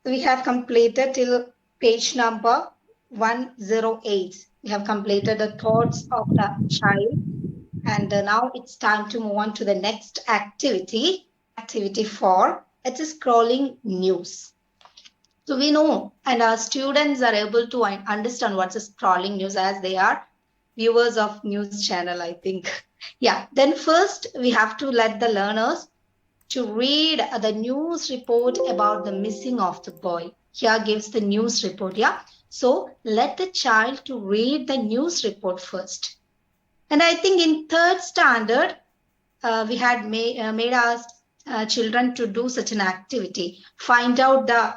We have completed till page number 108. We have completed the thoughts of the child. And now it's time to move on to the next activity. Activity 4. It is scrolling news. So we know, and our students are able to understand what's a scrolling news as they are viewers of news channel, I think. Yeah, then first we have to let the learners to read the news report about the missing of the boy. Here gives the news report, yeah. So let the child to read the news report first. And I think in third standard, we had made our children to do such an activity, find out the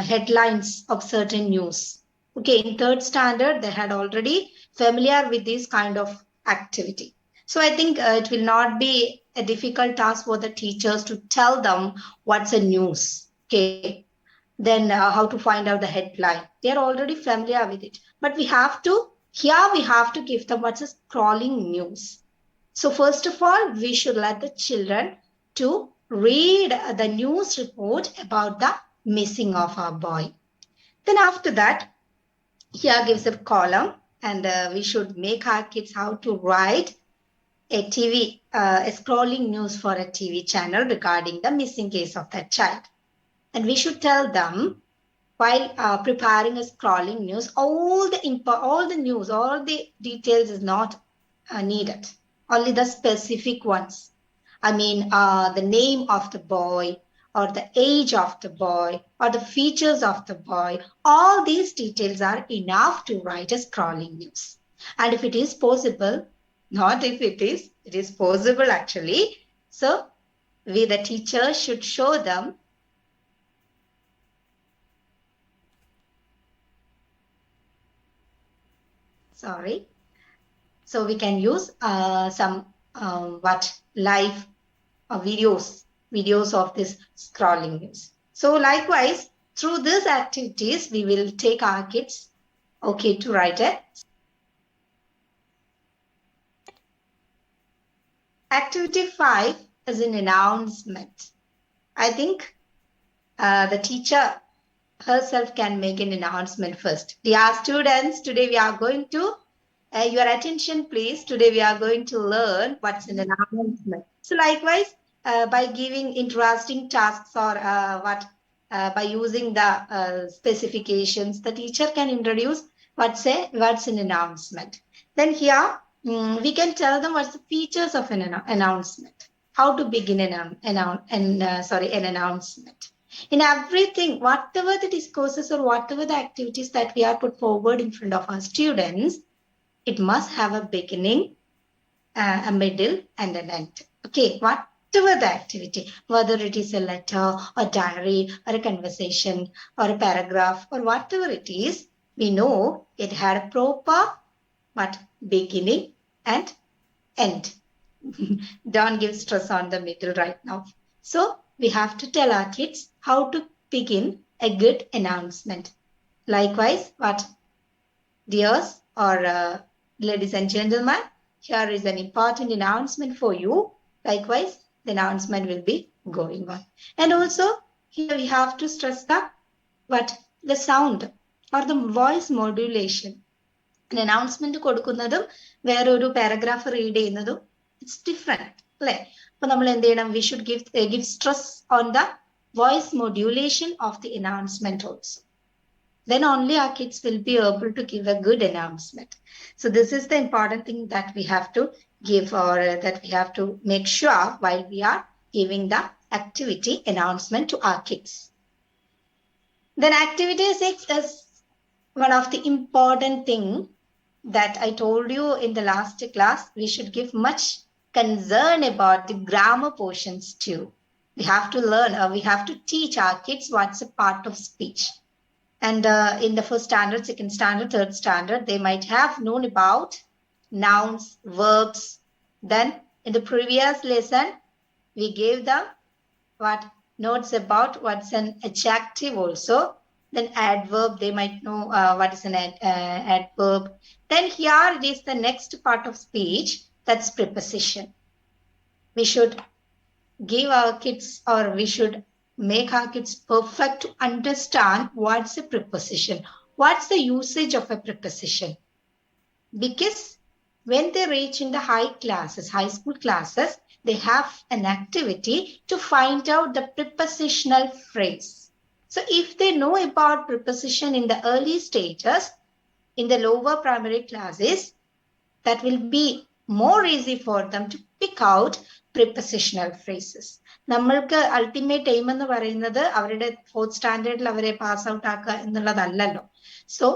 headlines of certain news. Okay, in third standard, they had already familiar with this kind of activity. So I think it will not be a difficult task for the teachers to tell them what's a news. Okay, then how to find out the headline. They are already familiar with it. But we have to give them what's a scrolling news. So first of all, we should let the children to read the news report about the missing of our boy. Then after that, here gives a column, and we should make our kids how to write a TV, a scrolling news for a TV channel regarding the missing case of that child. And we should tell them while preparing a scrolling news, all the news, all the details is not needed. Only the specific ones. I mean, the name of the boy, or the age of the boy, or the features of the boy. All these details are enough to write a scrolling news. And if it is possible, not if it is possible actually. So we, the teacher, should show them. Sorry. So we can use some live videos of this scrolling news. So likewise, through these activities, we will take our kids, okay, to write it. Activity 5 is an announcement. I think the teacher herself can make an announcement first. Dear students, today we are going to, your attention please, today we are going to learn what's an announcement. So likewise, by giving interesting tasks or by using the specifications, the teacher can introduce what's an announcement. Then here, we can tell them what's the features of an announcement, how to begin an announcement. In everything, whatever the discourses or whatever the activities that we are put forward in front of our students, it must have a beginning, a middle, and an end. Okay, whatever the activity, whether it is a letter, a diary, or a conversation, or a paragraph, or whatever it is, we know it had a proper beginning and end. Don't give stress on the middle right now. So we have to tell our kids how to begin a good announcement. Likewise, dears or ladies and gentlemen, here is an important announcement for you. Likewise, the announcement will be going on. And also, here we have to stress the sound or the voice modulation. An announcement കൊടുക്കുന്നതും വേറൊരു paragraph read ചെയ്യുന്നതും it's different. We should give stress on the voice modulation of the announcement also. Then only our kids will be able to give a good announcement. So this is the important thing that we have to give, or that we have to make sure while we are giving the activity announcement to our kids. Then activity 6 is one of the important thing that I told you in the last class. We should give much concern about the grammar portions too. We have to learn, we have to teach our kids what's a part of speech. And in the first standard, second standard, third standard, they might have known about nouns, verbs. Then in the previous lesson, we gave them notes about what's an adjective also. Then adverb, they might know what is an adverb. Then here it is the next part of speech, that's preposition. We should give our kids, or we should make our kids perfect to understand what's a preposition, what's the usage of a preposition. Because when they reach in the high classes, high school classes, they have an activity to find out the prepositional phrase. So if they know about preposition in the early stages, in the lower primary classes, that will be more easy for them to pick out prepositional phrases. നമ്മൾക്ക് ultimate aim എന്ന് പറയുന്നത് അവരുടെ 4th സ്റ്റാൻഡേർഡിൽ അവരെ pass out ആക്കുക എന്നുള്ളതല്ലല്ലോ. So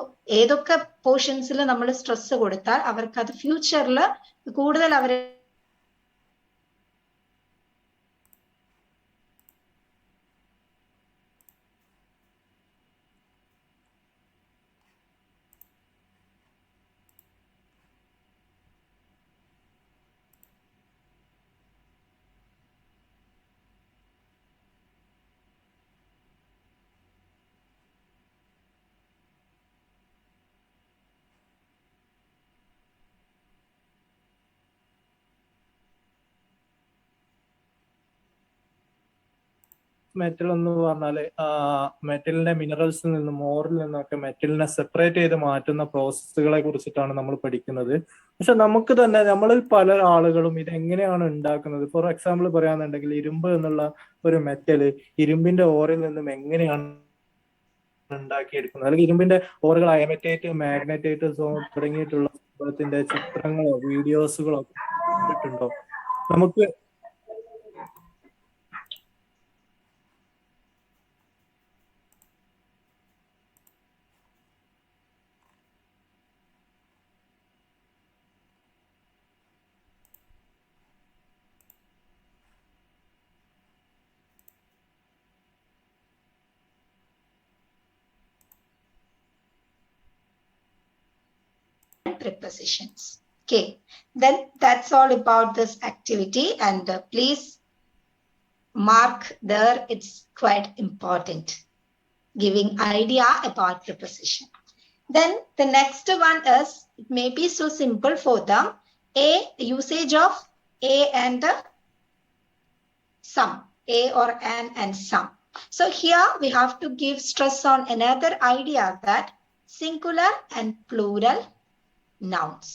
ഏതൊക്കെ പോർഷൻസിൽ നമ്മൾ stress കൊടുത്താൽ അവർക്ക് അത് ഫ്യൂച്ചറിൽ കൂടുതൽ അവരെ മെറ്റൽ എന്ന് പറഞ്ഞാല് മെറ്റലിന്റെ മിനറൽസിൽ നിന്നും ഓറിൽ നിന്നൊക്കെ മെറ്റലിനെ സെപ്പറേറ്റ് ചെയ്ത് മാറ്റുന്ന പ്രോസസ്സുകളെ കുറിച്ചിട്ടാണ് നമ്മൾ പഠിക്കുന്നത്. പക്ഷെ നമുക്ക് തന്നെ നമ്മളിൽ പല ആളുകളും ഇത് എങ്ങനെയാണ് ഉണ്ടാക്കുന്നത്. ഫോർ എക്സാമ്പിൾ പറയാന്നുണ്ടെങ്കിൽ ഇരുമ്പ് എന്നുള്ള ഒരു മെറ്റല് ഇരുമ്പിന്റെ ഓറിൽ നിന്നും എങ്ങനെയാണ് ഉണ്ടാക്കിയെടുക്കുന്നത്, അല്ലെങ്കിൽ ഇരുമ്പിന്റെ ഓറുകൾ അയമറ്റേറ്റ്, മാഗ്നറ്റേറ്റ് തുടങ്ങിയിട്ടുള്ള സംഭവത്തിന്റെ ചിത്രങ്ങളോ വീഡിയോസുകളോ കണ്ടിട്ടുണ്ടോ? നമുക്ക് prepositions. Okay, then that's all about this activity, and please mark there, it's quite important, giving idea about preposition. Then the next one is, it may be so simple for them, a usage of a and some, a or an and some. So here we have to give stress on another idea, that singular and plural nouns.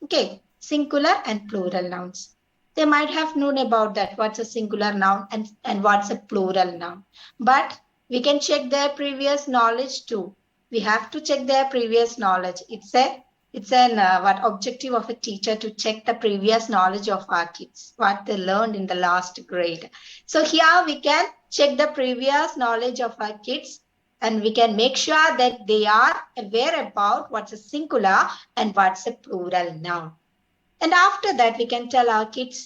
Okay, singular and plural nouns. They might have known about that, what's a singular noun and what's a plural noun. But we can check their previous knowledge too. We have to check their previous knowledge. It's an what objective of a teacher to check the previous knowledge of our kids, what they learned in the last grade. So here we can check the previous knowledge of our kids, and we can make sure that they are aware about what's a singular and what's a plural noun. And after that, we can tell our kids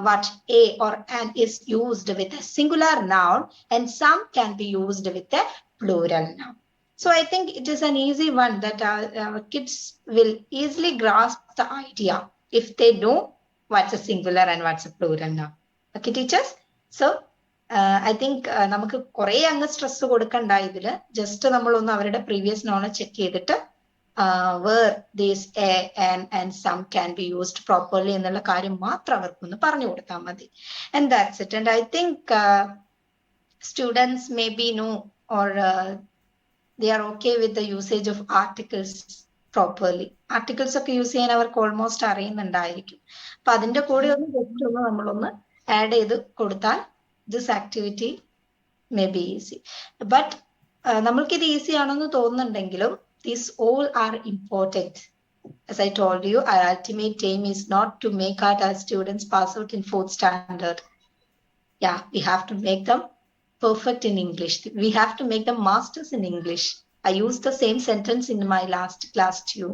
what a or an is used with a singular noun, and some can be used with a plural noun. So I think it is an easy one that our kids will easily grasp the idea if they know what's a singular and what's a plural noun. Okay, teachers? So I think നമുക്ക് കുറെ അങ്ങ് stress കൊടുക്കണ്ട ഇതില്. Just നമ്മളൊന്ന് അവരുടെ previous knowledge check ചെയ്തിട്ട് where these a and some can be used properly എന്നുള്ള കാര്യം മാത്രം അവർക്കൊന്ന് പറഞ്ഞു കൊടുത്താൽ മതി. And that's it. And I think students maybe know, or they are okay with the usage of articles properly. Articles ഒക്കെ use ചെയ്യാൻ അവർക്ക് ഓൾമോസ്റ്റ് അറിയുന്നുണ്ടായിരിക്കും. അപ്പൊ അതിന്റെ കൂടെ ഒന്ന് ജസ്റ്റ് ഒന്ന് നമ്മളൊന്ന് ആഡ് ചെയ്ത് കൊടുത്താൽ this activity may be easy. But നമ്മൾക്കിത് ഈസി ആണെന്ന് തോന്നുന്നുണ്ടെങ്കിലും these all are important. As I told you, our ultimate aim is not to make our students pass out in 4th standard. Yeah, we have to make them perfect in English. We have to make them masters in English. I used the same sentence in my last class too.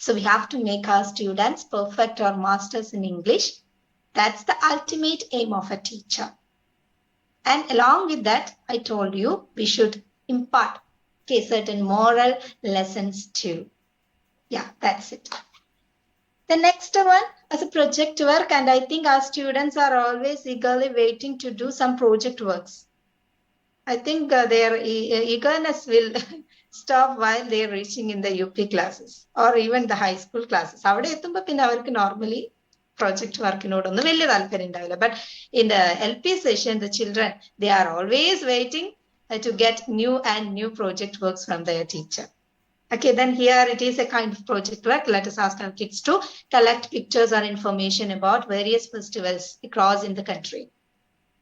So we have to make our students perfect or masters in English. That's the ultimate aim of a teacher. And along with that, I told you we should impart certain moral lessons too. Yeah, that's it. The next one is a project work, and I think our students are always eagerly waiting to do some project works. I think their eagerness will stop while they're reaching in the UP classes or even the high school classes. അവിടെ എത്തുമ്പോൾ പിന്നെ അവർക്ക് normally project work in order. But in the LP session, the children, they are always waiting to get new and new project works from their teacher. Okay, then here it is a kind of project work. Let us ask our kids to collect pictures or information about various festivals across in the country.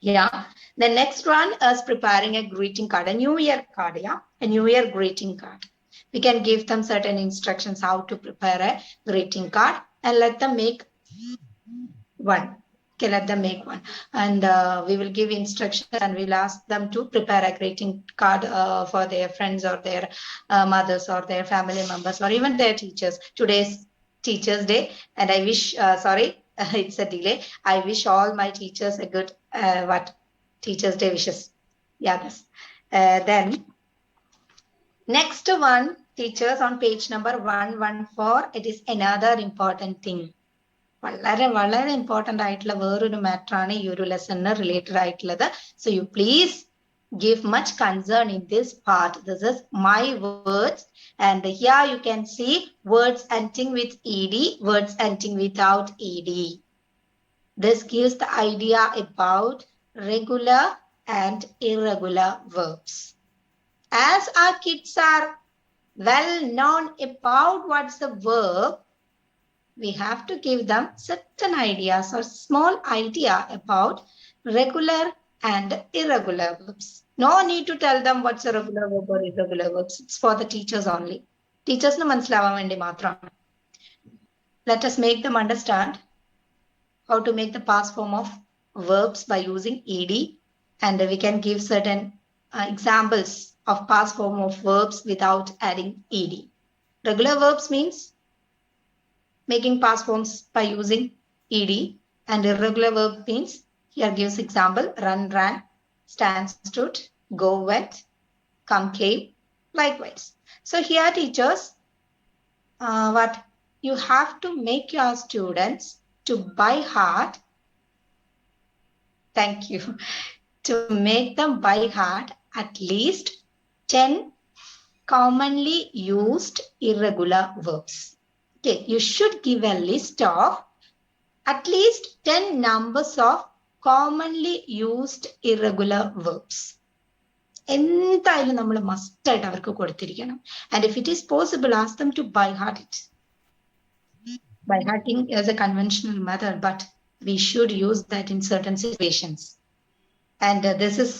Yeah. The next one is preparing a greeting card, a New Year card. Yeah, a New Year greeting card. We can give them certain instructions how to prepare a greeting card and let them make one. Okay, let them make one. And we will give instructions and we'll ask them to prepare a greeting card for their friends or their mothers or their family members or even their teachers. Today's Teachers' Day, and I wish, sorry, it's a delay. I wish all my teachers a good, Teachers' Day wishes. Yeah, yes. Then, next one, teachers, on page number 114, it is another important thing. വളരെ important ആയിട്ടുള്ള വേറൊരു matter ആണ് ഈ ഒരു ലെസണിന് related ആയിട്ടുള്ളത്. So you please give much concern in this part. This is my words, and here you can see words ending with ed, words ending without ed. This gives the idea about regular and irregular verbs. As our kids are well known about what's the verb, we have to give them certain ideas or small idea about regular and irregular verbs. No need to tell them what's a regular verb or irregular verbs. It's for the teachers only. Teachers nu manasilavan vendi matram. Let us make them understand how to make the past form of verbs by using ed, and we can give certain examples of past form of verbs without adding ed. Regular verbs means making past forms by using ed, and irregular verb means, here gives example, run, ran, stand, stood, go, went, come, came, likewise. So here teachers, what you have to make your students to by heart, thank you, to make them by heart at least 10 commonly used irregular verbs. Okay, you should give a list of at least 10 numbers of commonly used irregular verbs. എന്തായാലും നമ്മൾ must ആയിട്ട് അവർക്ക് കൊടുത്തിരിക്കണം. And if it is possible, ask them to by heart it. By hearting is a conventional method, but we should use that in certain situations. And this is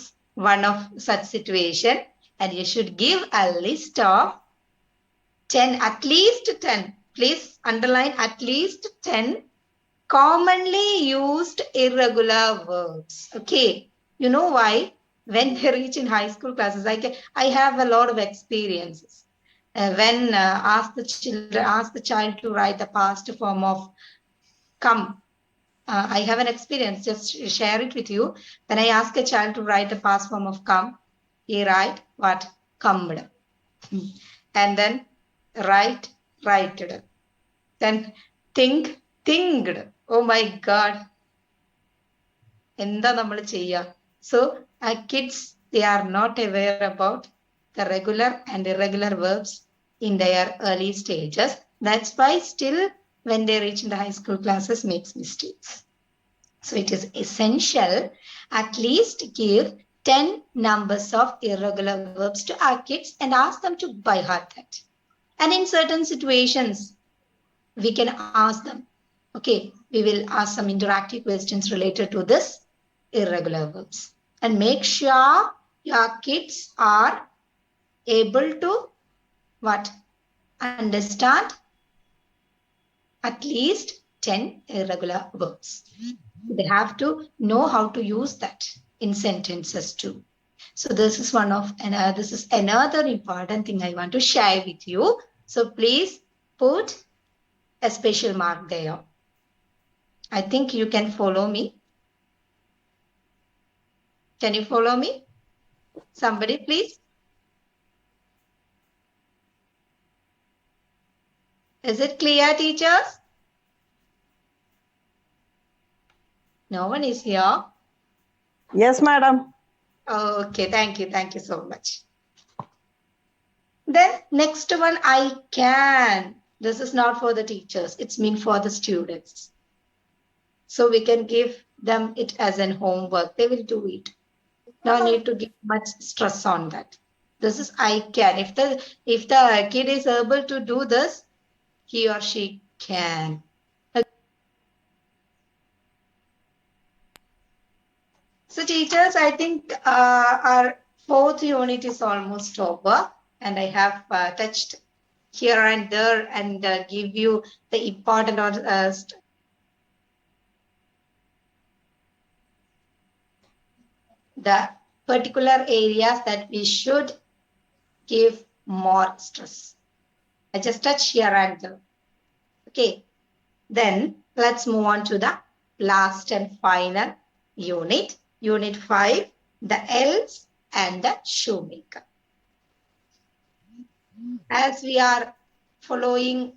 one of such situation. And you should give a list of 10, at least 10. Please underline at least 10 commonly used irregular verbs. Okay. You know why? When they reach in high school classes, I have a lot of experiences. When ask the child to write the past form of come. I have an experience, just share it with you. When I ask a child to write the past form of come, he write what? Commed. And then write, righted. Then think, thinked. Oh my God. Enda nammal cheya. So our kids, they are not aware about the regular and irregular verbs in their early stages. That's why still when they reach in the high school classes makes mistakes. So it is essential at least give 10 numbers of irregular verbs to our kids and ask them to by heart that. And in certain situations, we can ask them, okay, we will ask some interactive questions related to this irregular verbs. And make sure your kids are able to what? Understand at least 10 irregular verbs. They have to know how to use that in sentences too. So this is this is another important thing I want to share with you. So please put a special mark there. I think you can follow me. Can you follow me? Somebody, please. Is it clear, teachers? No one is here. Yes, madam. Okay, thank you. Thank you so much. Then next one, I can. This is not for the teachers. It's meant for the students. So we can give them it as an homework. They will do it. No need to give much stress on that. This is I can. If the kid is able to do this, he or she can. So teachers, I think our fourth unit is almost over, and I have touched here and there and give you the important the particular areas that we should give more stress. I just touch here and there. Okay, then let's move on to the last and final unit, unit 5, the elves and the shoemaker. As we are following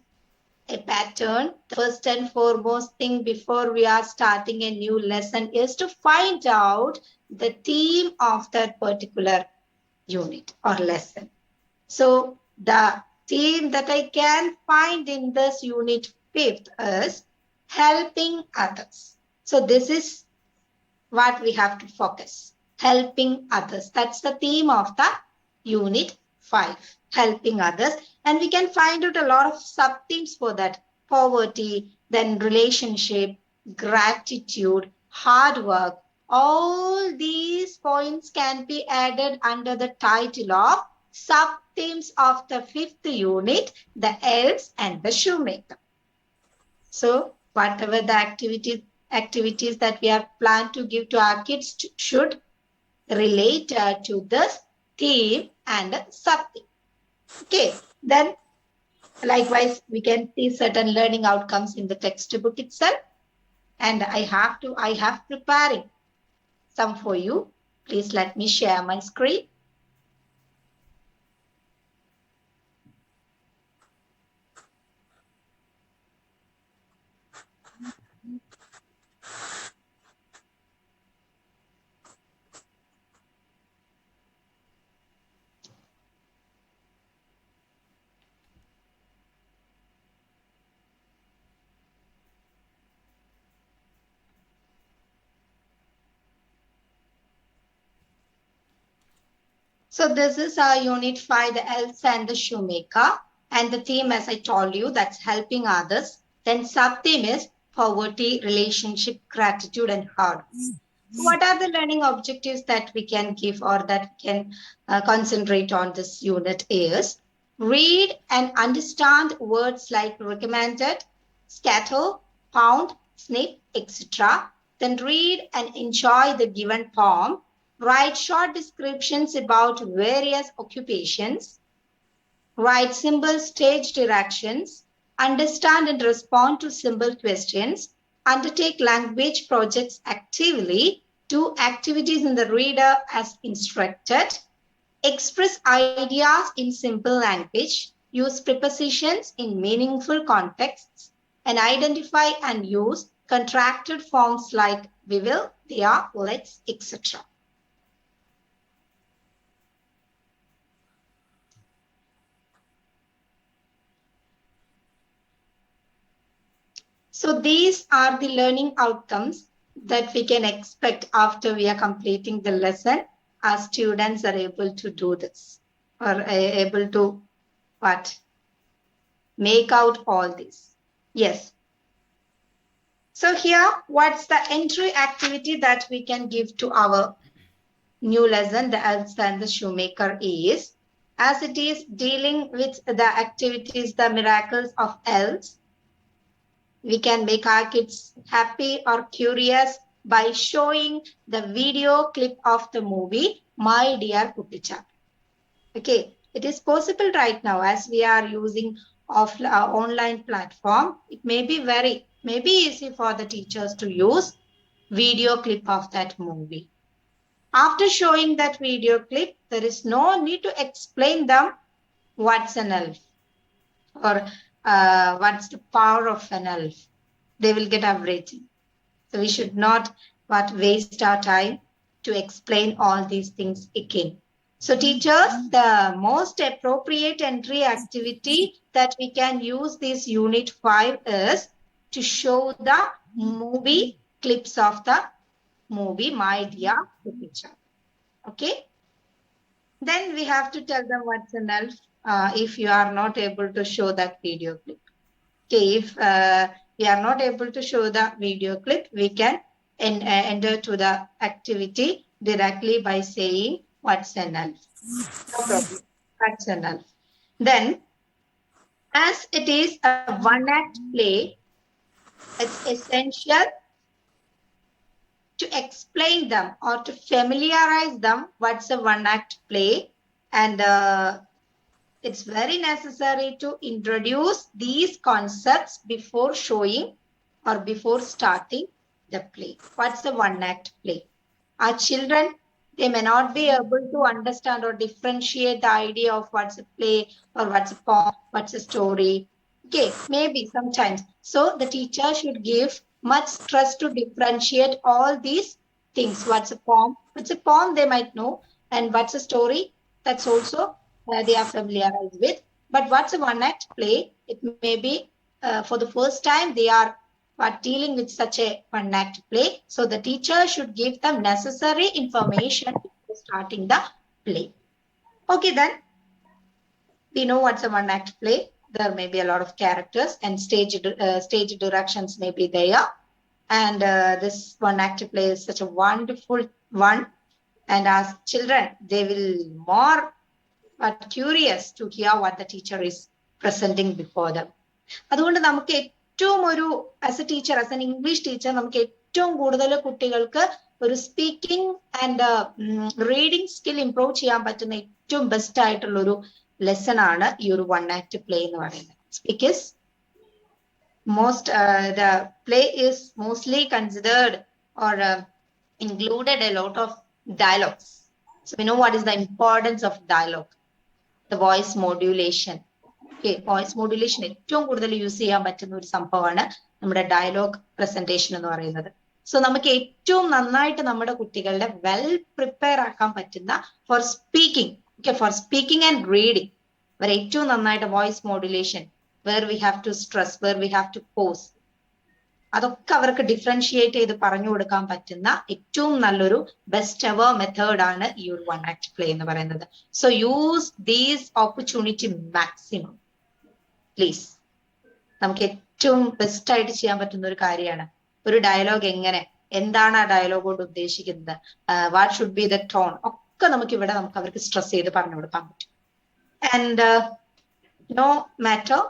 a pattern, the first and foremost thing before we are starting a new lesson is to find out the theme of that particular unit or lesson. So the theme that I can find in this unit 5th is helping others. So this is what we have to focus, helping others. That's the theme of the unit 5, helping others. And we can find out a lot of sub-themes for that. Poverty, then relationship, gratitude, hard work. All these points can be added under the title of sub-themes of the 5th unit, the elves and the shoemaker. So whatever the activities that we have planned to give to our kids should relate to this theme and sub-theme. Okay, then likewise, we can see certain learning outcomes in the textbook itself. And I have preparing some for you. Please let me share my screen. So this is our unit 5, the elves and the shoemaker. And the theme, as I told you, that's helping others. Then sub-theme is poverty, relationship, gratitude, and hard work. So what are the learning objectives that we can give or that we can concentrate on this unit is read and understand words like recommended, scatter, pound, snip, etc. Then read and enjoy the given poem. Write short descriptions about various occupations. Write simple stage directions. Understand and respond to simple questions. Undertake language projects actively. Do activities in the reader as instructed. Express ideas in simple language. Use prepositions in meaningful contexts. And identify and use contracted forms like we will, they are, let's, etc. So these are the learning outcomes that we can expect after we are completing the lesson. Our students are able to do this or able to what? Make out all this. Yes. So here, what's the entry activity that we can give to our new lesson, the elves and the shoemaker is, as it is dealing with the activities, the miracles of elves, we can make our kids happy or curious by showing the video clip of the movie, My Dear Kutticha. Okay, it is possible right now as we are using online platform. It may be easy for the teachers to use video clip of that movie. After showing that video clip, there is no need to explain them what's an elf or what's the power of an elf. They will get everything. So we should not waste our time to explain all these things again. So teachers, the most appropriate entry activity that we can use this unit 5 is to show the movie clips of the movie My Dear Teacher. Okay. Then we have to tell them what's an elf if you are not able to show that video clip. Okay, if we are not able to show the video clip, we can enter to the activity directly by saying what's an elf. No problem. What's an elf. Then, as it is a one-act play, it's essential to explain them or to familiarize them what's a one-act play, and it's very necessary to introduce these concepts before showing or before starting the play. What's a one-act play? Our children, they may not be able to understand or differentiate the idea of what's a play or what's a poem, what's a story. Okay, maybe sometimes. So the teacher should give much stress to differentiate all these things. What's a poem? What's a poem they might know, and what's a story? That's also they are familiarized with. But what's a one-act play? It may be for the first time they are dealing with such a one-act play. So the teacher should give them necessary information before starting the play. Okay, then we know what's a one-act play. There may be a lot of characters and stage directions may be there. And this one-act play is such a wonderful one. And as children, they will more curious to hear what the teacher is presenting before them. അതുകൊണ്ട് നമുക്ക് ഏറ്റവും ഒരു as A teacher, as an English teacher, നമുക്ക് ഏറ്റവും കൂടുതൽ കുട്ടികൾക്ക് ഒരു speaking and reading skill improve ചെയ്യാൻ പറ്റുന്ന ഏറ്റവും ബെസ്റ്റ് ആയിട്ടുള്ള ഒരു ലെസൺ ആണ് ഈ ഒരു വൺ ആക്ട് പ്ലേ എന്ന് പറയുന്നത്. Because the play is mostly considered or included a lot of dialogues. So we know what is the importance of dialogue, the voice modulation. Okay, voice modulation ഏറ്റവും കൂടുതൽ use ചെയ്യാൻ പറ്റുന്ന ഒരു സംഭവമാണ് നമ്മുടെ dialogue presentation എന്ന് പറയുന്നത്. സോ നമുക്ക് ഏറ്റവും നന്നായിട്ട് നമ്മുടെ കുട്ടികളുടെ വെൽ പ്രിപ്പയർ ആക്കാൻ പറ്റുന്ന for speaking, okay, for speaking and reading, അവർ ഏറ്റവും നന്നായിട്ട് voice modulation, where we have to stress, where we have to pause, അതൊക്കെ അവർക്ക് ഡിഫറൻഷിയേറ്റ് ചെയ്ത് പറഞ്ഞു കൊടുക്കാൻ പറ്റുന്ന ഏറ്റവും നല്ലൊരു ബെസ്റ്റ് എവർ മെത്തേഡ് ആണ് ഈ ഒരു വൺ ആക്ട് പ്ലേ എന്ന് പറയുന്നത്. So use these opportunity maximum please. നമുക്ക് ഏറ്റവും ബെസ്റ്റ് ആയിട്ട് ചെയ്യാൻ പറ്റുന്ന ഒരു കാര്യമാണ് ഒരു ഡയലോഗ് എങ്ങനെ, എന്താണ് ആ ഡയലോഗ് കൊണ്ട് ഉദ്ദേശിക്കുന്നത്, what should be the tone, ഒക്കെ നമുക്ക് ഇവിടെ നമുക്ക് അവർക്ക് സ്ട്രെസ് ചെയ്ത് പറഞ്ഞു കൊടുക്കാൻ പറ്റും. And no matter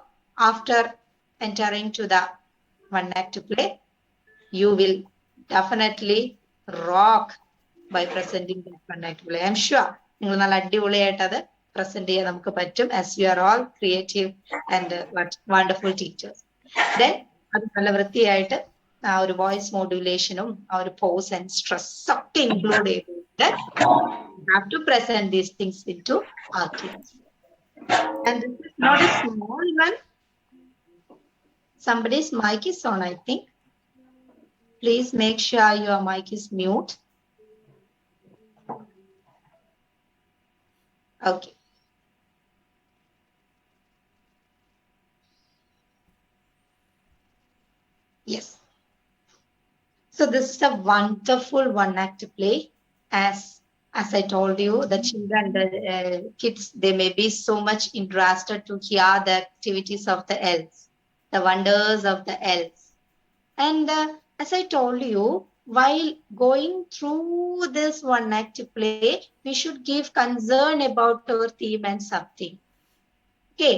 after entering to the one act play, you will definitely rock by presenting that one act play. I'm sure നിങ്ങൾ നല്ല അടിപൊളിയായിട്ട് അത് പ്രസന്റ് ചെയ്യാൻ നമുക്ക് പറ്റും, as you are all creative and wonderful teachers. Then അത് നല്ല വൃത്തിയായിട്ട് ആ ഒരു വോയിസ് മോഡുലേഷനും ആ ഒരു പോസ് ആൻഡ് സ്ട്രെസ് ഒക്കെ ഇൻക്ലൂഡ് ചെയ്തിട്ട് have to present these things into our class. And this is not a small one. Somebody's mic is on, I think. Please make sure your mic is mute. Okay. Yes. So this is a wonderful one act play. As I told you, the children, the kids, they may be so much interested to hear the activities of the elves, the wonders of the elves. And as I told you, while going through this one act play, we should give concern about our theme and sub-theme. Okay.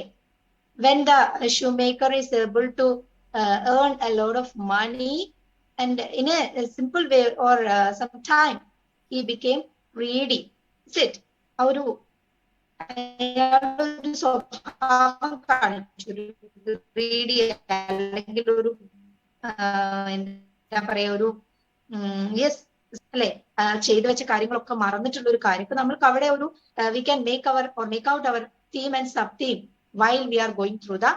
When the shoemaker is able to earn a lot of money, and in a simple way or some time, he became greedy. Is it? ഒരു സ്വഭാവം കാണിച്ചു, greedy അല്ലെങ്കിൽ ഒരു എന്താ പറയാ ഒരു yes അല്ലെ, ചെയ്തു വെച്ച കാര്യങ്ങളൊക്കെ മറന്നിട്ടുള്ള ഒരു കാര്യം. ഇപ്പൊ നമ്മൾക്ക് അവിടെ ഒരു we can make out our theme and sub theme while we are going through the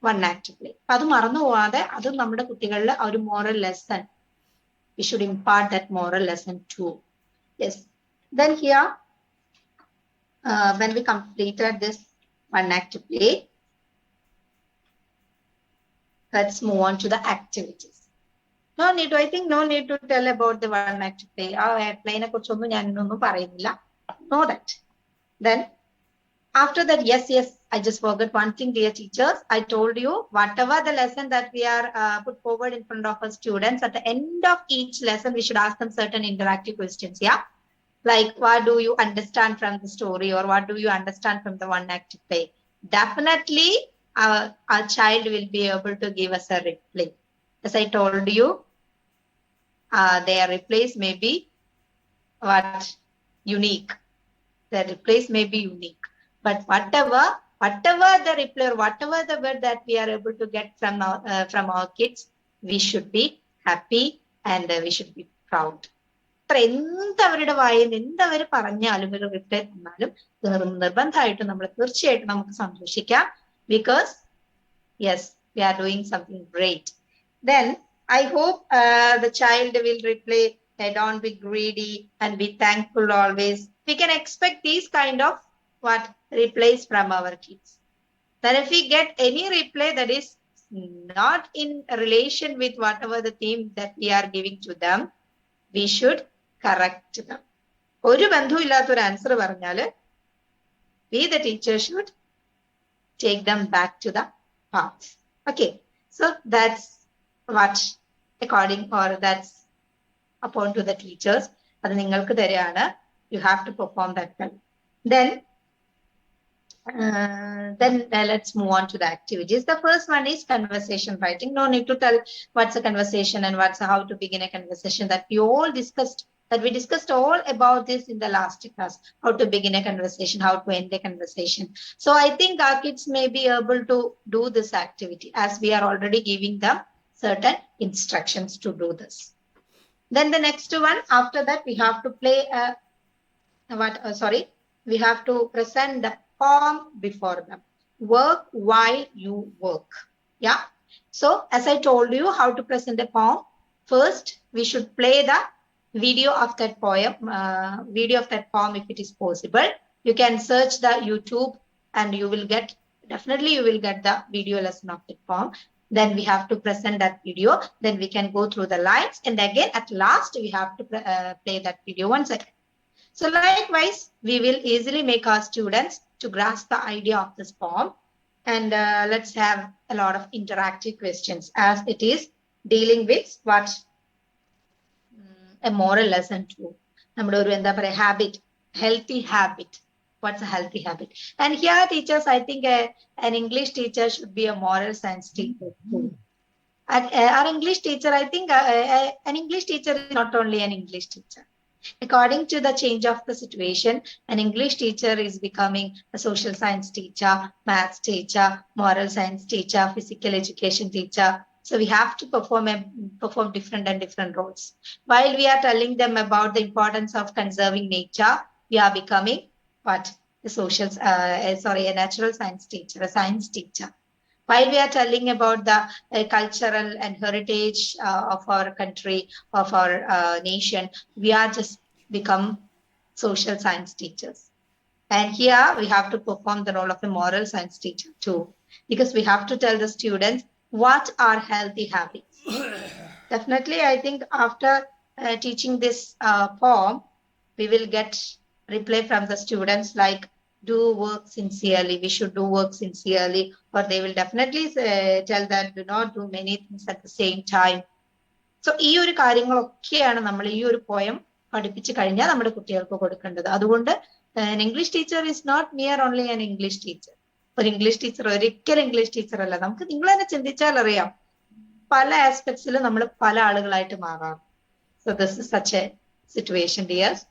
one act play. അപ്പൊ അത് മറന്നു പോവാതെ അത് നമ്മുടെ കുട്ടികളിൽ ആ ഒരു moral lesson, we should impart that moral lesson too. Yes. Then here, when we completed this one act play, let's move on to the activities. No need to tell about the one activity. Know that. Then after that, yes, I just forgot one thing, dear teachers. I told you, whatever the lesson that we are put forward in front of our students, at the end of each lesson, we should ask them certain interactive questions. Yeah. Like, what do you understand from the story, or what do you understand from the one active play? Definitely, our child will be able to give us a reply. As I told you, their replies may be unique. Their replies may be unique. But whatever the reply or whatever the word that we are able to get from our kids, we should be happy and we should be proud. എന്തവരുടെ വായിൽ എന്തവർ പറഞ്ഞാലും ഒരു reply തന്നാലും നിർബന്ധമായിട്ടും നമ്മൾ തീർച്ചയായിട്ടും നമുക്ക് സന്തോഷിക്കാം. Because yes, we are doing something great. Then I hope the child will reply, don't be greedy and be thankful always. We can expect these kind of replies from our kids. Then if we get any reply that is not in relation with whatever the theme that we are giving to them, we should correct them. ഒരു ബന്ധവും ഇല്ലാത്ത ഒരു answer പറഞ്ഞാല് we the teacher should take them back to the path. Okay, so that's what according or that's upon to the teachers. അത് നിങ്ങൾക്ക് തരികയാണ്. You have to perform that well. Then let's move on to the activities. The first one is conversation writing. No need to tell what's a conversation and how to begin a conversation. That we discussed all about this in the last class. How to begin a conversation, how to end a conversation. So I think our kids may be able to do this activity as we are already giving them certain instructions to do this. Then the next one, after that we have to play we have to present the poem before them. Work while you work. Yeah. So as I told you how to present a poem, first we should play the video of that poem, if it is possible. You can search the YouTube and you will get the video lesson of that poem. Then we have to present that video. Then we can go through the lines, and again at last we have to play that video once again. So likewise, we will easily make our students to grasp the idea of this poem. And let's have a lot of interactive questions, as it is dealing with a moral lesson too. Habit, healthy habit. What's a healthy habit? And here, teachers, I think an English teacher should be a moral science teacher too. Our English teacher, I think an English teacher is not only an English teacher. According to the change of the situation, an English teacher is becoming a social science teacher, maths teacher, moral science teacher, physical education teacher. So we have to perform different roles. While we are telling them about the importance of conserving nature, we are becoming a natural science teacher, a science teacher. While we are telling about the cultural and heritage of our country, of our nation, we are just become social science teachers. And here we have to perform the role of a moral science teacher too, because we have to tell the students what are healthy habits. Definitely, I think after teaching this poem, we will get reply from the students like, do work sincerely. We should do work sincerely. Or they will definitely tell that do not do many things at the same time. So, ഈ ഒരു കാര്യങ്ങളൊക്കെയാണ് നമ്മൾ ഈ ഒരു poem പഠിപ്പിച്ചു കഴിഞ്ഞാൽ നമ്മുടെ കുട്ടികൾക്ക് കൊടുക്കേണ്ടത്. അതുകൊണ്ട് an English teacher is not mere only an English teacher. ഒരു ഇംഗ്ലീഷ് ടീച്ചർ ഒരിക്കലും ഇംഗ്ലീഷ് ടീച്ചർ അല്ല. നമുക്ക് നിങ്ങൾ തന്നെ ചിന്തിച്ചാൽ അറിയാം, പല ആസ്പെക്ട്സിലും നമ്മൾ പല ആളുകളായിട്ട് മാറാം. So this is such a situation, dears.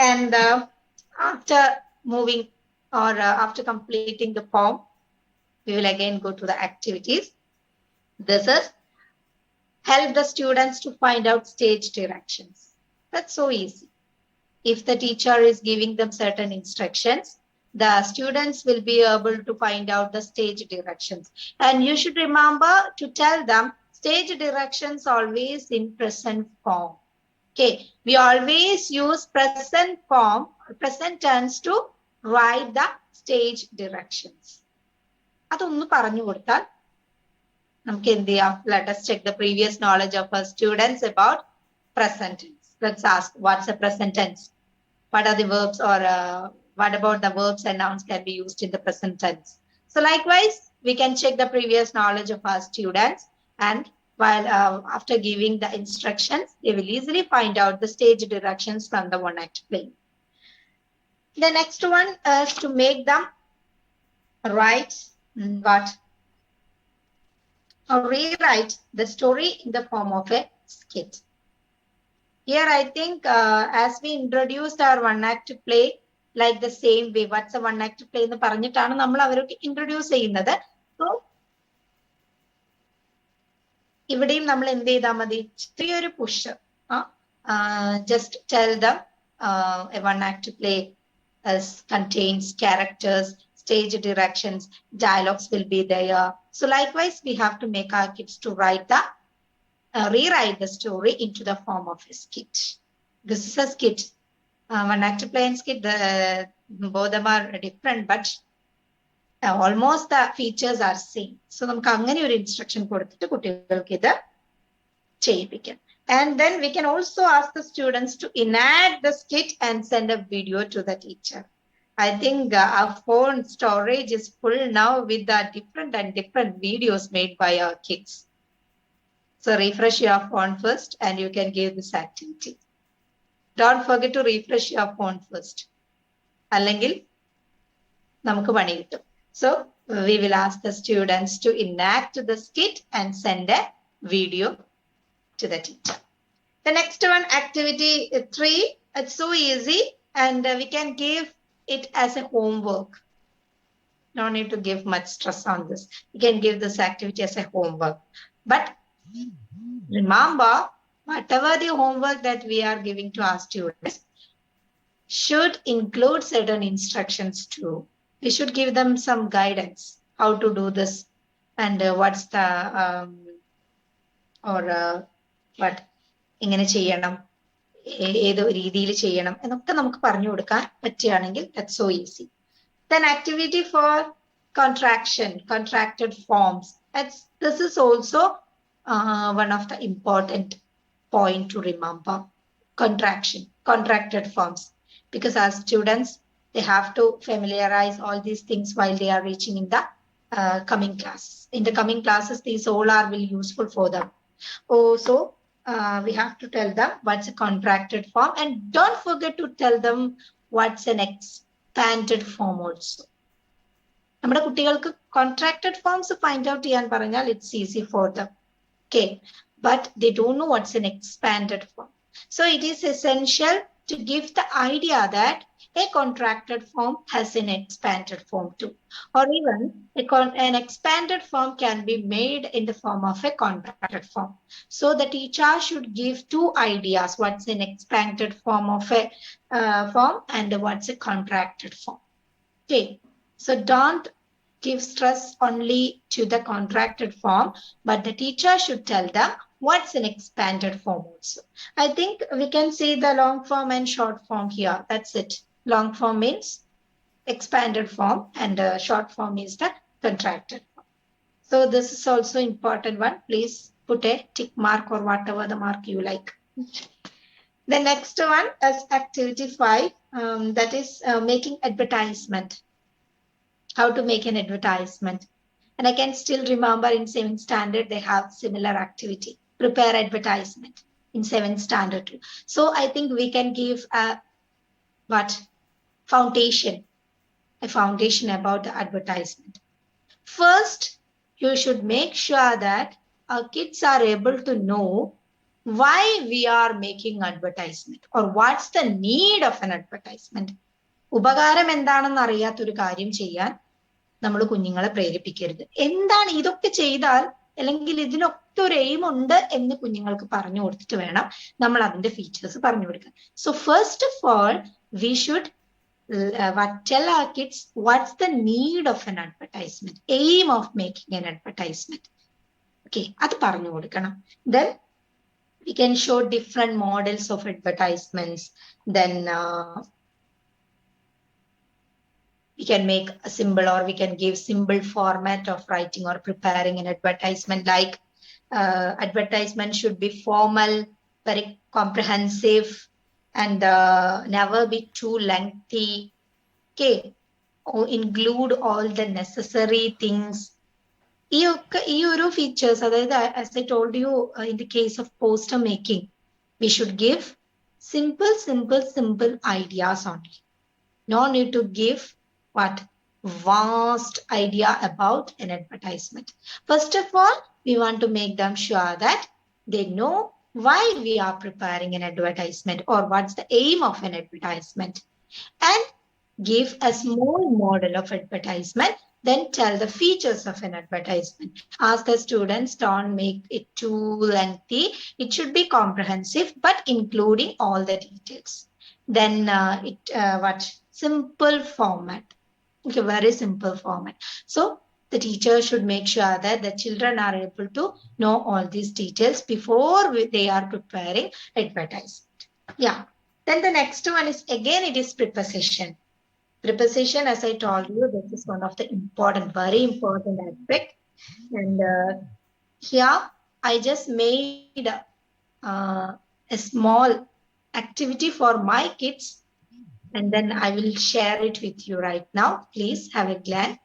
And after moving or after completing the poem, we will again go to the activities. This is help the students to find out stage directions. That's so easy. If the teacher is giving them certain instructions, the students will be able to find out the stage directions. And you should remember to tell them stage directions always in present form. Okay, we always use present form, present tense to write the stage directions. അതൊന്ന് പറഞ്ഞു കൊടുത്താൽ Let us check the previous knowledge of our students about present tense. Let's ask, what's a present tense? What are the verbs, or what about the verbs and nouns can be used in the present tense? So likewise, we can check the previous knowledge of our students, and while after giving the instructions, they will easily find out the stage directions from the one act play. The next one is to make them write what? Or rewrite the story in the form of a skit. Here, I think as we introduced our one act play, like the same way, what's a one act play എന്ന് പറഞ്ഞിട്ടാണ് നമ്മൾ അവർക്ക് introduce ചെയ്യുന്നത്. So ഇവിടെയും നമ്മൾ എന്ത് ചെയ്താൽ മതി? ചെറിയൊരു push. Just tell them a one act play contains characters, stage directions, dialogues will be there. So likewise, we have to make our kids to rewrite the story into the form of a skit. This is a skit. One act play and skit, both of them are different, but almost the features are same. So നമുക്ക് അങ്ങനെ ഒരു instruction കൊടുത്തിട്ട് കുട്ടികൾക്ക് ഇത് ചെയ്യിപ്പിക്കാം. And then we can also ask the students to enact the skit and send a video to the teacher. I think our phone storage is full now with the different videos made by our kids. So refresh your phone first and you can give this activity. Don't forget to refresh your phone first. അല്ലെങ്കിൽ നമുക്ക് പണി കിട്ടും. So we will ask the students to enact the skit and send a video to the teacher. The next one, activity 3, it's so easy and we can give it as a homework. No need to give much stress on this. You can give this activity as a homework. But remember, whatever the homework that we are giving to our students should include certain instructions too. We should give them some guidance, how to do this and what's the, what, എങ്ങനെ ചെയ്യണം, ഏത് രീതിയിൽ ചെയ്യണം എന്നൊക്കെ നമുക്ക് പറഞ്ഞു കൊടുക്കാൻ പറ്റുകയാണെങ്കിൽ that's so easy. Then activity for contracted forms. This is also one of the important point to remember. Contracted forms, because as students they have to familiarize all these things while they are reaching in the coming classes. In the coming classes, these all are will useful for them. So we have to tell them what's a contracted form, and don't forget to tell them what's an expanded form also. നമ്മുടെ കുട്ടികൾക്ക് contracted forms find out ചെയ്യാൻ പറഞ്ഞാൽ it's easy for them. Okay, but they don't know what's an expanded form. So it is essential to give the idea that a contracted form has an expanded form too, or even an expanded form can be made in the form of a contracted form. So the teacher should give 2 ideas, what's an expanded form of a form and what's a contracted form. Okay, so don't give stress only to the contracted form, but the teacher should tell them what's an expanded form also. I think we can see the long form and short form here. That's it. Long form means expanded form and short form is the contracted form. So this is also important one. Please put a tick mark or whatever the mark you like. The next one is activity 5. That is making advertisement. How to make an advertisement. And I can still remember in 7th standard, they have similar activity. Prepare advertisement in 7th standard too. So I think we can give a foundation about the advertisement. First, you should make sure that our kids are able to know why we are making advertisement or what's the need of an advertisement. ഉപകാരം എന്താണെന്ന് അറിയാത്തൊരു കാര്യം ചെയ്യാൻ നമ്മൾ കുഞ്ഞുങ്ങളെ പ്രേരിപ്പിക്കരുത്. എന്താണ് ഇതൊക്കെ ചെയ്താൽ അല്ലെങ്കിൽ ഇതിനൊക്കെ ഒരു എയിം ഉണ്ട് എന്ന് കുഞ്ഞുങ്ങൾക്ക് പറഞ്ഞു കൊടുത്തിട്ട് വേണം നമ്മൾ അതിന്റെ ഫീച്ചേഴ്സ് പറഞ്ഞു കൊടുക്കാൻ. So first of all we should tell our kids what's the need of an advertisement, aim of making an advertisement. Okay, അത് പറഞ്ഞു കൊടുക്കണം. Then we can show different models of advertisements. Then we can make a symbol, or we can give symbol format of writing or preparing an advertisement. Like advertisement should be formal, very comprehensive, and never be too lengthy. Okay, or include all the necessary things. ഈ ഒരു features, അതായത് as I told you in the case of poster making, we should give simple ideas only. No need to give what vast idea about an advertisement. First of all, we want to make them sure that they know why we are preparing an advertisement or what's the aim of an advertisement, and give a small model of advertisement, then tell the features of an advertisement. Ask the students, don't make it too lengthy. It should be comprehensive, but including all the details. Then simple format. Okay, very simple format. So the teacher should make sure that the children are able to know all these details before they are preparing advertisement. Yeah. Then the next one is, again, it is preposition. Preposition, as I told you, this is one of the very important aspect. And here I just made a small activity for my kids, and then I will share it with you right now. Please have a glance.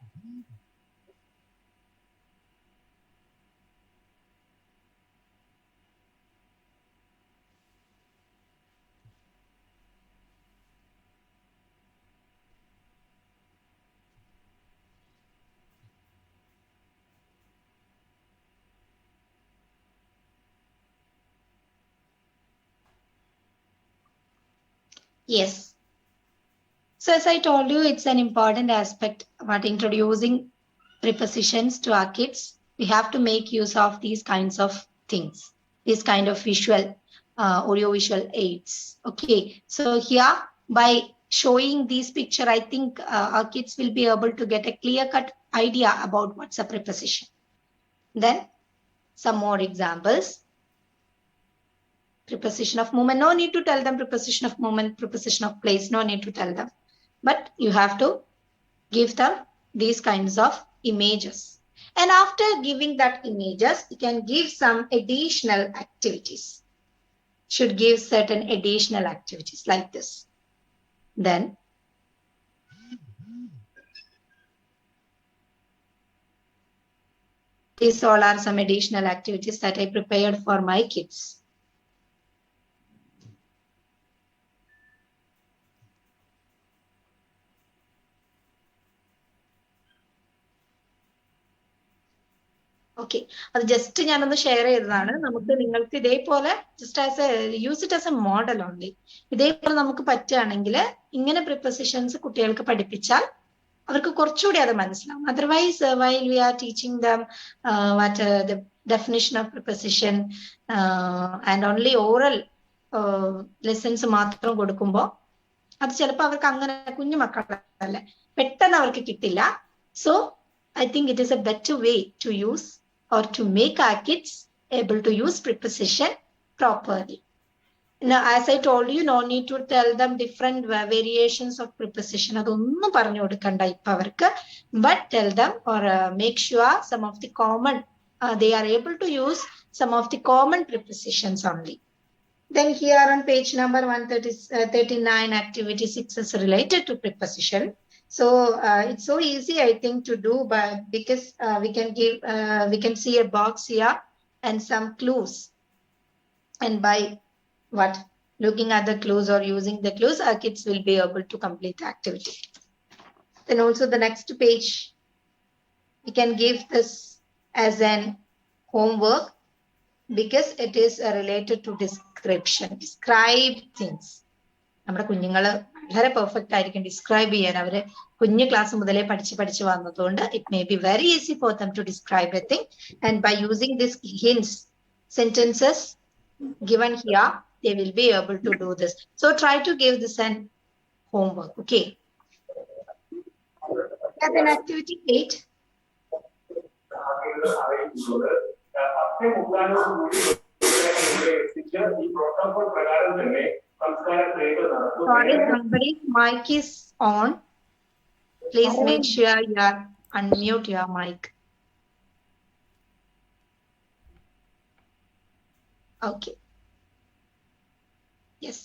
Yes. So as I told you, it's an important aspect about introducing prepositions to our kids. We have to make use of these kinds of things, these kind of visual, audiovisual aids. Okay, so here by showing this picture, I think our kids will be able to get a clear-cut idea about what's a preposition. Then some more examples. Preposition of movement, no need to tell them preposition of movement, preposition of place, no need to tell them. But you have to give them these kinds of images. And after giving that images, you can give some additional activities. Should give certain additional activities like this. Then these all are some additional activities that I prepared for my kids. Okay, അത് just ഞാനൊന്ന് share ചെയ്തതാണ്. നമുക്ക് നിങ്ങൾക്ക് ഇതേപോലെ just use it as A model only. ഇതേപോലെ നമുക്ക് പറ്റുകയാണെങ്കിൽ ഇങ്ങനെ പ്രിപ്പോസിഷൻസ് കുട്ടികൾക്ക് പഠിപ്പിച്ചാൽ അവർക്ക് കുറച്ചുകൂടി അത് മനസ്സിലാവും. Otherwise while we R teaching them the definition of preposition and only oral lessons മാത്രം കൊടുക്കുമ്പോൾ അത് ചിലപ്പോൾ അവർക്ക് അങ്ങനെ കുഞ്ഞു മക്കളല്ലേ, പെട്ടെന്ന് അവർക്ക് കിട്ടില്ല. So I think it is a better way to use or to make our kids able to use preposition properly. Now, as I told you, no need to tell them different variations of preposition. Adonnum paranju kodukanda ipo avarku, but tell them or make sure some of the common, they are able to use some of the common prepositions only. Then here on page number 139, activity 6 is related to preposition. So it's so easy, I think, to do, but because we can see a box here and some clues, and by looking at the clues or using the clues, our kids will be able to complete the activity. Then also the next page, we can give this as an homework because it is related to description. Describe things. നമ്മുടെ കുഞ്ഞുങ്ങള് വളരെ perfect ആയിരിക്കും describe ചെയ്യാൻ. അവര് കുഞ്ഞു class മുതലേ പഠിച്ച് വന്നതുകൊണ്ട് it may be very easy for them to describe a thing. And by using this hints, sentences given here, they will be able to do this. So try to give this an homework. Okay. And then activity 8. Sorry, somebody's mic is on. Please make sure you are unmute your mic. Okay. Yes.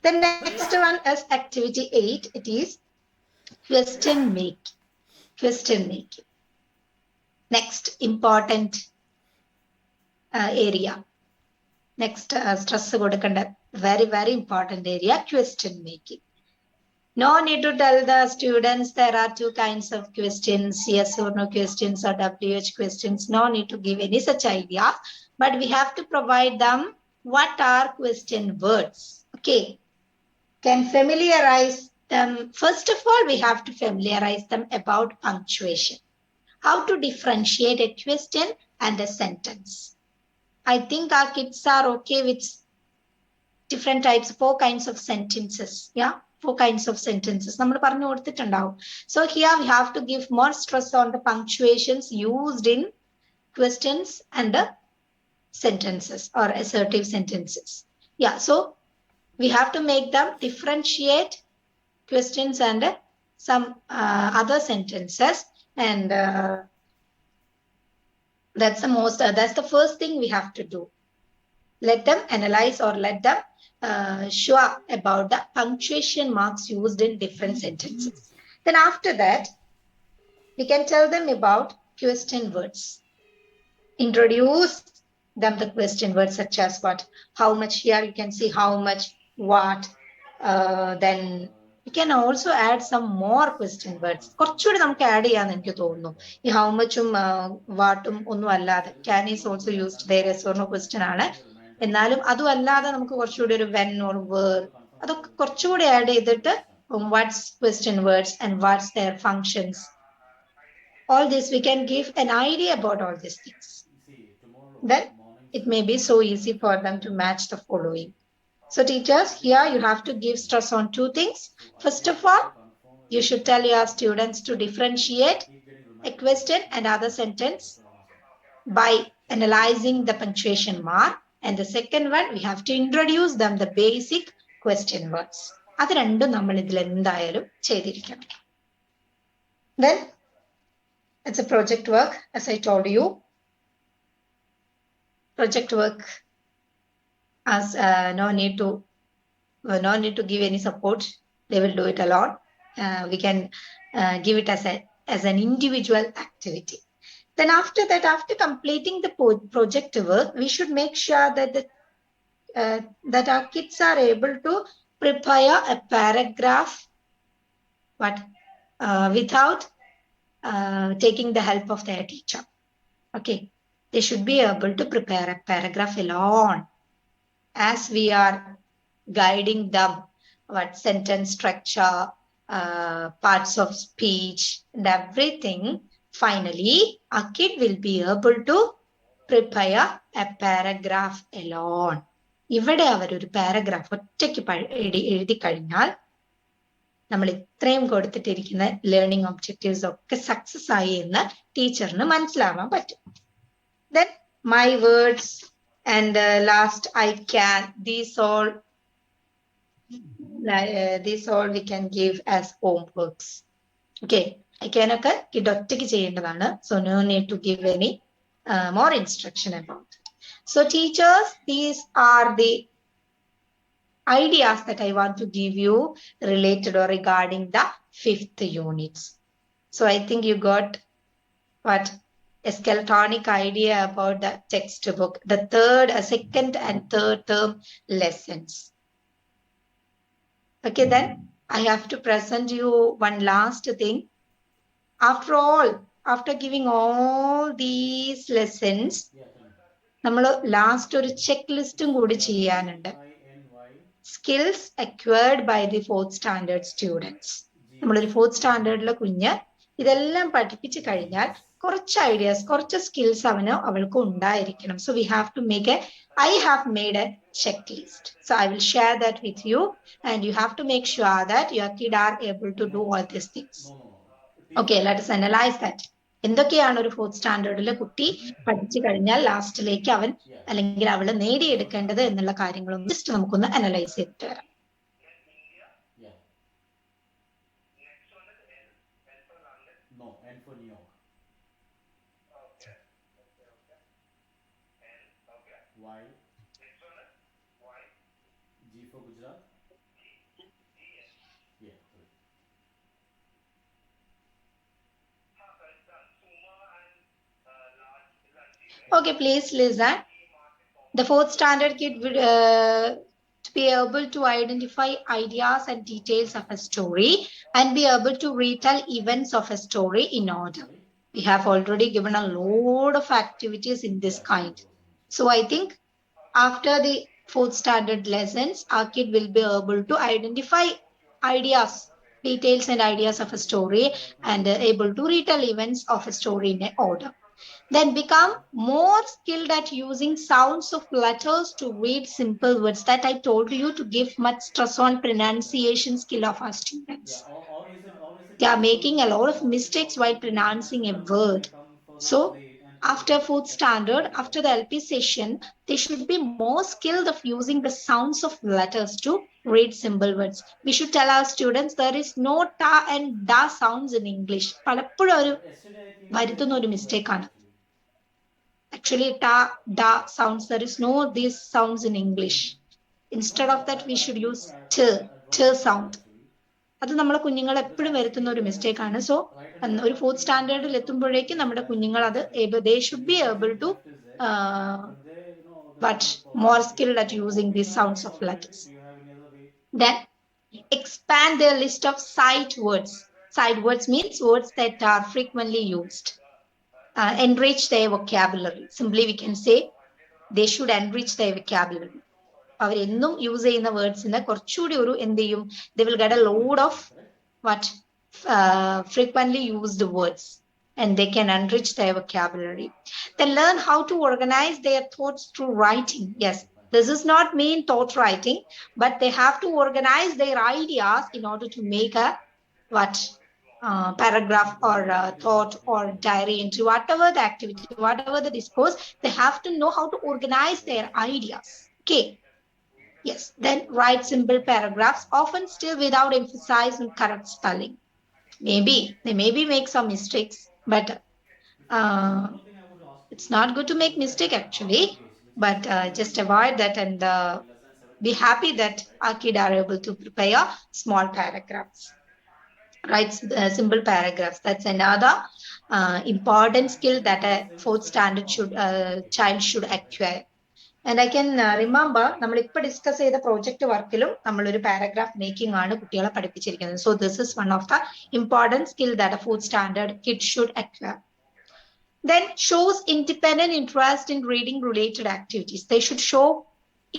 The next one is activity 8. It is question making. Question making. Next important area. Next stress very important area, question making. No need to tell the students there are two kinds of questions, yes or no questions or WH questions. No need to give any such idea, but we have to provide them what are question words. Okay, can familiarize them. First of all, we have to familiarize them about punctuation. How to differentiate a question and a sentence. I think our kids are okay with different types, 4 kinds of sentences. Yeah, 4 kinds of sentences. So here we have to give more stress on the punctuations used in questions and the sentences or assertive sentences. Yeah, so we have to make them differentiate questions and some other sentences, and that's the first thing we have to do. Let them analyze or let them sure about the punctuation marks used in different sentences. Then after that, we can tell them about question words. Introduce them the question words such as what, how much. Here you can see how much, what. Then we can also add some more question words. കുറച്ചുകൂടി നമുക്ക് add ചെയ്യാന്ന് എനിക്ക് തോന്നുന്നു. ഈ how muchും വാട്ടും ഒന്നും അല്ലാതെ can is also used there as ഒരു question ആണ്. എന്നാലും അതും അല്ലാതെ നമുക്ക് കുറച്ചുകൂടി ഒരു when or where അതൊക്കെ കുറച്ചുകൂടി add ചെയ്തിട്ട് what's question words and what's their functions. All this we can give an idea about all these things. Then it may be so easy for them to match the following. So teachers, here you have to give stress on 2 things. First of all, you should tell your students to differentiate a question and other sentence by analyzing the punctuation mark. And the second one, we have to introduce them the basic question words. അത് രണ്ടും നമ്മൾ ഇതിൽ എന്തായാലും ചെയ്തിരിക്കണം. Then it's a project work, as I told you. Project work as no need to give any support. They will do it alone. We can give it as an individual activity. Then after that, after completing the project work, we should make sure that that our kids are able to prepare a paragraph, but without taking the help of their teacher. Okay, they should be able to prepare a paragraph alone, as we are guiding them what sentence structure, parts of speech and everything. Finally, a kid will be able to prepare a paragraph alone. ഇവിടെ അവർ ഒരു paragraph ഒറ്റയ്ക്ക് എഴുതി കഴിഞ്ഞാൽ നമ്മൾ ഇത്രയും കൊടുത്തിട്ടിരിക്കുന്ന learning objectives ഒക്കെ success ആയി എന്ന് ടീച്ചറിന് മനസ്സിലാവാൻ പറ്റും. Then my words and last I can, these all we can give as homeworks. Okay, I can ഒക്കെ kid ഒറ്റയ്ക്ക് ചെയ്യേണ്ടതാണ്. So no need to give any more instruction about it. So teachers, these are the ideas that I want to give you related or regarding the 5th units. So I think you got what a skeletonic idea about the textbook, the second and third term lessons. Okay, then I have to present you one last thing. After all, after giving all these lessons, നമ്മൾ last ഒരു check ലിസ്റ്റും കൂടി ചെയ്യാനുണ്ട്. Skills acquired by the 4th standard students. നമ്മളൊരു 4th സ്റ്റാൻഡേർഡിലെ കുഞ്ഞ് ഇതെല്ലാം പഠിപ്പിച്ചു കഴിഞ്ഞാൽ കുറച്ച് ഐഡിയാസ്, കുറച്ച് സ്കിൽസ് അവൾക്ക് ഉണ്ടായിരിക്കണം. So we have to make I have made a checklist. So I will share that with you, and you have to make sure that your kid are able to do all these things. Okay, let us analyze that. എന്തൊക്കെയാണ് ഒരു 4th സ്റ്റാൻഡേർഡിലെ കുട്ടി പഠിച്ചു കഴിഞ്ഞാൽ ലാസ്റ്റിലേക്ക് അവൻ അല്ലെങ്കിൽ അവള് നേടിയെടുക്കേണ്ടത് എന്നുള്ള കാര്യങ്ങളും ജസ്റ്റ് നമുക്കൊന്ന് അനലൈസ് ചെയ്തിട്ട് വരാം. Y. G for Gujarat. Yeah, correct. Okay, please listen. The fourth standard kid would to be able to identify ideas and details of a story and be able to retell events of a story in order. Sorry? We have already given a load of activities in this kind. So I think after the fourth standard lessons, our kid will be able to identify ideas, details and ideas of a story and able to retell events of a story in order. Then become more skilled at using sounds of letters to read simple words that I told you to give much stress on pronunciation skill of our Yeah, students. or is it They are possible? making a lot of Or is it mistakes possible while to make that pronouncing a they word. come for the So play and after just fourth explain standard, the after the LP session, they should be more skilled of using the sounds of letters to read symbol words. We should tell our students there is no ta and da sounds in English. പലപ്പോഴും ഒരു But yesterday I think we വരുത്തുന്ന ഒരു told that mistake ആണ്. actually. Actually, ta, da sounds, there is no these sounds in English. Instead of that, we should use t sound. അത് നമ്മളെ കുഞ്ഞുങ്ങൾ എപ്പോഴും വരുത്തുന്ന ഒരു മിസ്റ്റേക്ക് ആണ്. സോ ഒരു ഫോർത്ത് സ്റ്റാൻഡേർഡിൽ എത്തുമ്പോഴേക്കും നമ്മുടെ കുഞ്ഞുങ്ങൾ അത് they should be able to but more skilled at using these sounds of letters. Then expand their list of sight words. Sight words means words that are frequently used. Enrich their vocabulary. Simply we can say they should enrich their vocabulary. അവരെന്നും use ചെയ്യുന്ന വേർഡ്സിന് കുറച്ചുകൂടി ഒരു എന്ത് ചെയ്യും, they will get a load of what frequently used words and they can enrich their vocabulary. Then learn how to organize their thoughts through writing. Yes, this does not mean thought writing, but they have to organize their ideas in order to make a what paragraph or thought or diary entry, whatever the activity, whatever the discourse, they have to know how to organize their ideas. Okay. Yes, then write simple paragraphs, often still without emphasis on correct spelling. Maybe they maybe make some mistakes, but it's not good to make mistake actually. But just avoid that and be happy that our kids are able to prepare small paragraphs. Write simple paragraphs. That's another important skill that a fourth standard child should acquire. And I can remember നമ്മൾ ഇപ്പോൾ discuss ചെയ്ത project വർക്കിലും നമ്മളൊരു paragraph making ആണ് കുട്ടികളെ പഠിപ്പിച്ചിരിക്കുന്നത്. So this is one of the important skill that a fourth standard kid should acquire. Then shows independent interest in reading related activities. They should show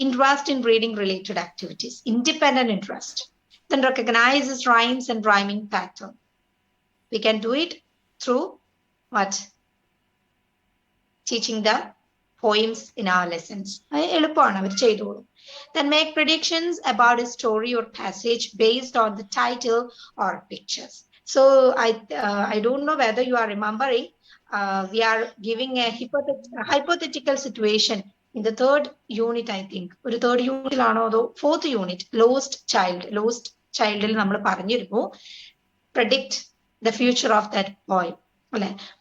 interest in reading related activities, independent interest. Then recognizes rhymes and rhyming pattern. We can do it through what? Teaching them poems in our lessons. Then make predictions about a story or passage based on the title or pictures. So I don't know whether you are remembering, we are giving a hypothetical situation in the third unit, I think. ഒരു third unit ആണോ അതോ fourth unit, lost childൽ നമ്മൾ പറഞ്ഞിരുന്നു predict the future of that boy.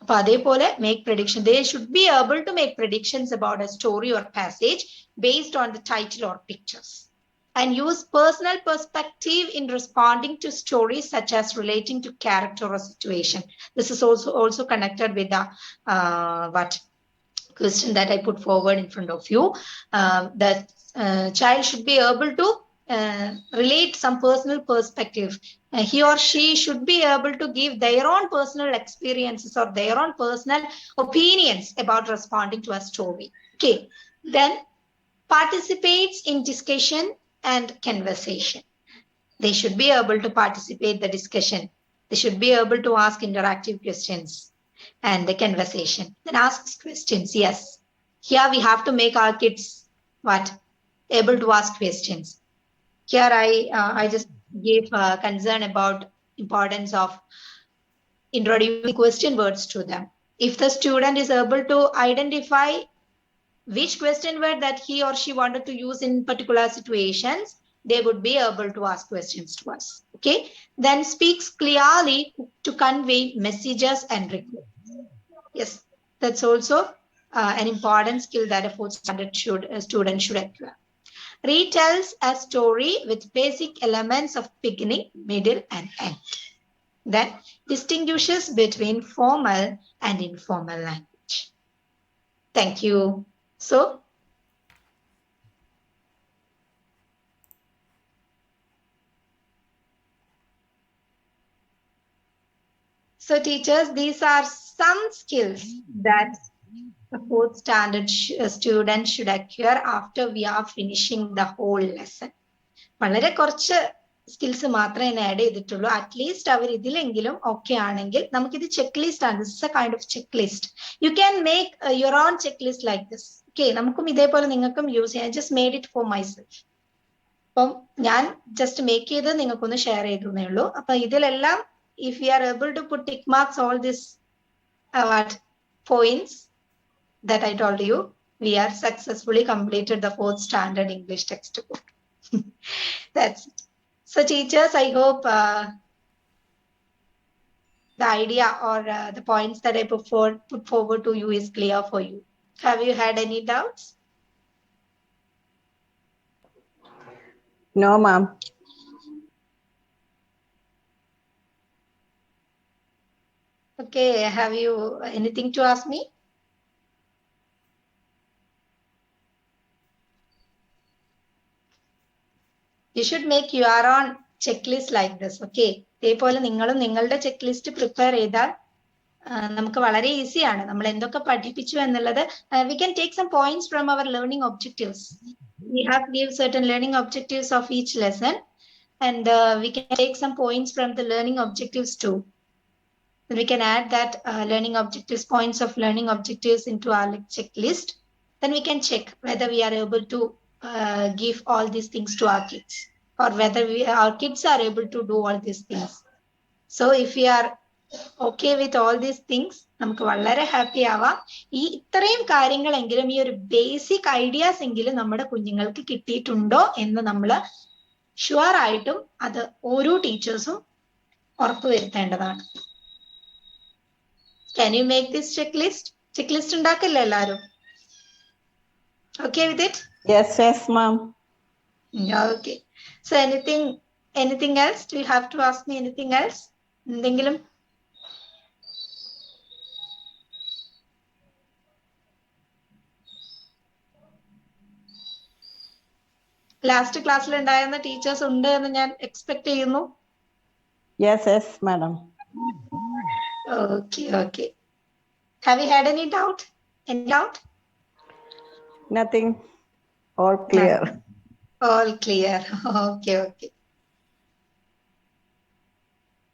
അപ്പൊ അതേപോലെ make prediction. They should be able to make predictions about a story or passage based on the title or pictures and use personal perspective in responding to stories such as relating to character or situation. This is also connected with the what question that I put forward in front of you. That child should be able to relate some personal perspective. He or she should be able to give their own personal experiences or their own personal opinions about responding to a story. Okay. Then participates in discussion and conversation. They should be able to participate in the discussion. They should be able to ask interactive questions and the conversation. Then asks questions. Yes. Here we have to make our kids what? Able to ask questions. Here I just gave concern about importance of introducing question words to them. If the student is able to identify which question word that he or she wanted to use in particular situations, they would be able to ask questions to us. Okay. Then speaks clearly to convey messages and requests. Yes, that's also an important skill that a fourth standard student should acquire. Retells a story with basic elements of beginning, middle, and end. Then distinguishes between formal and informal language. Thank you. So, teachers, these are some skills that a fourth standard student should acquire after we are finishing the whole lesson. വളരെ കുറച്ച് skills മാത്രമേ add ചെയ്തിട്ടുള്ളൂ. At least അവർ ഇതിലെങ്കിലും okay ആണെങ്കിൽ നമുക്കിത് check list ആണ്. This is A kind of cheque list. You can make your own check list like this. Okay, നമുക്കും ഇതേപോലെ നിങ്ങൾക്കും യൂസ് ചെയ്യാം. Just made it for myself. അപ്പം ഞാൻ ജസ്റ്റ് മേക്ക് ചെയ്ത് നിങ്ങൾക്കൊന്ന് ഷെയർ ചെയ്തേ ഉള്ളൂ. അപ്പൊ ഇതിലെല്ലാം if you are able to put tick marks all this points that I told you, we are successfully completed the fourth standard English textbook. That's it. So teachers, I hope the idea or the points that I put forward to you is clear for you. Have you had any doubts? No, ma'am. Okay, have you anything to ask me? You should make your own checklist like this, okay? ഇതേപോലെ നിങ്ങളും നിങ്ങളുടെ check list prepare ചെയ്താൽ നമുക്ക് വളരെ ഈസിയാണ്. നമ്മൾ എന്തൊക്കെ പഠിപ്പിച്ചു എന്നുള്ളത് we can take some points from our learning objectives. We have give certain learning objectives of each lesson, and we can take some points from the learning objectives too. Then we can add that learning objectives, points of learning objectives into our checklist. Then we can check whether we are able to give all these things to our kids, or whether our kids are able to do all these things. So if we are okay with all these things, നമുക്ക് വളരെ happy ആവാം. ഈ ഇത്രയും കാര്യങ്ങളെങ്കിലും ഈ ഒരു basic ideas എങ്കിലും നമ്മുടെ കുഞ്ഞുങ്ങൾക്ക് കിട്ടിയിട്ടുണ്ടോ എന്ന് നമ്മൾ ഷുവർ ആയിട്ടും അത് ഓരോ ടീച്ചേഴ്സും ഉറപ്പുവരുത്തേണ്ടതാണ്. Can you make this checklist? Checklist ഉണ്ടാക്കില്ലേ എല്ലാവരും? Okay with it? Yes, yes, ma'am. Okay. So anything else? Do you have to ask me anything else? എന്തെങ്കിലും? ലാസ്റ്റ് ക്ലാസ്സിൽ ഉണ്ടായിരുന്ന ടീച്ചേഴ്സ് ഉണ്ട് എന്ന് ഞാൻ എക്സ്പെക്ട് ചെയ്യുന്നു. Yes, yes, madam. Okay, okay. Have you had any doubt? Any doubt? Nothing. All clear. All clear. Okay, okay.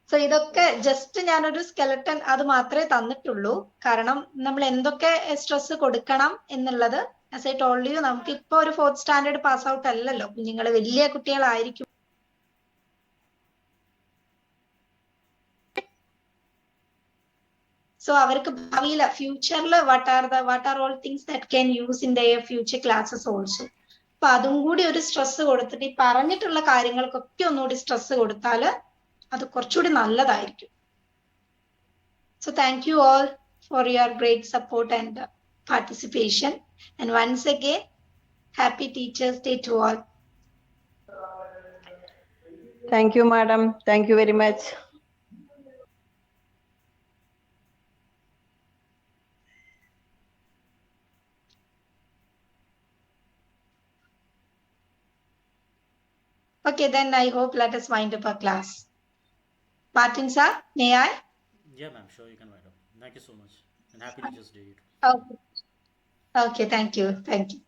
So ഇതൊക്കെ just ഞാനൊരു skeleton അത് മാത്രമേ തന്നിട്ടുള്ളൂ. കാരണം നമ്മൾ എന്തൊക്കെ സ്ട്രെസ് കൊടുക്കണം എന്നുള്ളത് ആസ് ഐ ടോൾഡ് യു, നമുക്ക് ഇപ്പൊ ഒരു ഫോർത്ത് സ്റ്റാൻഡേർഡ് പാസ് ഔട്ട് അല്ലല്ലോ, കുഞ്ഞുങ്ങൾ വലിയ കുട്ടികളായിരിക്കും. സോ അവർക്ക് ഭാവിയില ഫ്യൂച്ചറിൽ what are all things that can use in their future classes also. അപ്പൊ അതും കൂടി ഒരു സ്ട്രെസ് കൊടുത്തിട്ട് ഈ പറഞ്ഞിട്ടുള്ള കാര്യങ്ങൾക്കൊക്കെ ഒന്നുകൂടി സ്ട്രെസ് കൊടുത്താൽ അത് കുറച്ചുകൂടി നല്ലതായിരിക്കും. So thank you all for your great support and participation. And once again, happy Teachers' Day to all. Thank you, madam. Thank you very much. Okay, then I hope let us wind up our class. Martin sir, may I? Yeah, ma'am, sure, you can write up. Thank you so much. And happy Teachers' Day. Okay. Okay, thank you. Thank you.